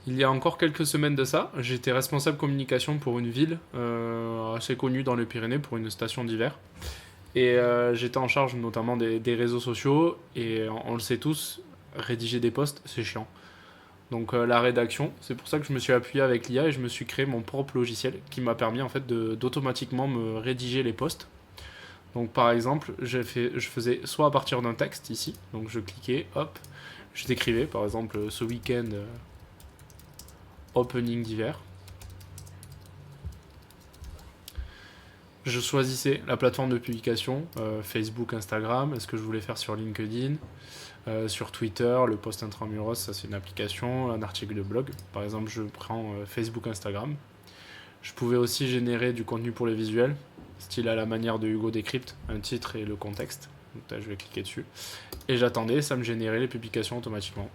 Il y a encore quelques semaines de ça, j'étais responsable communication pour une ville assez connue dans les Pyrénées, pour une station d'hiver. Et j'étais en charge notamment des réseaux sociaux. Et on le sait tous, rédiger des posts, c'est chiant. Donc la rédaction, c'est pour ça que je me suis appuyé avec l'IA et je me suis créé mon propre logiciel qui m'a permis en fait d'automatiquement me rédiger les posts. Donc par exemple, je faisais soit à partir d'un texte ici, donc je cliquais, hop, je décrivais par exemple ce week-end opening d'hiver. Je choisissais la plateforme de publication, Facebook, Instagram, est-ce que je voulais faire sur LinkedIn, sur Twitter, le post intramuros, ça c'est une application, un article de blog. Par exemple, je prends Facebook, Instagram. Je pouvais aussi générer du contenu pour les visuels, style à la manière de Hugo Décrypte, un titre et le contexte. Donc là, je vais cliquer dessus. Et j'attendais, ça me générait les publications automatiquement.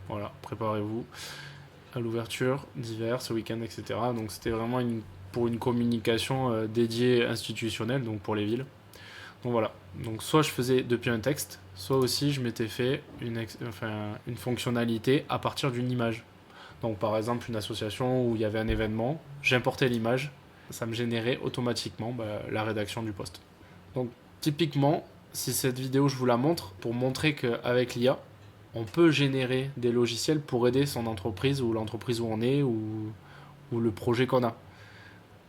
Voilà, préparez-vous à l'ouverture d'hiver, ce week-end, etc. Donc c'était vraiment pour une communication dédiée institutionnelle, donc pour les villes. Donc voilà. Donc soit je faisais depuis un texte, soit aussi je m'étais fait une fonctionnalité à partir d'une image. Donc par exemple une association où il y avait un événement, j'importais l'image, ça me générait automatiquement la rédaction du post. Donc typiquement, si cette vidéo je vous la montre, pour montrer qu'avec l'IA, on peut générer des logiciels pour aider son entreprise ou l'entreprise où on est ou le projet qu'on a.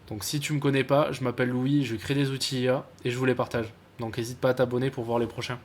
Donc si tu me connais pas, je m'appelle Louis, je crée des outils IA et je vous les partage. Donc n'hésite pas à t'abonner pour voir les prochains.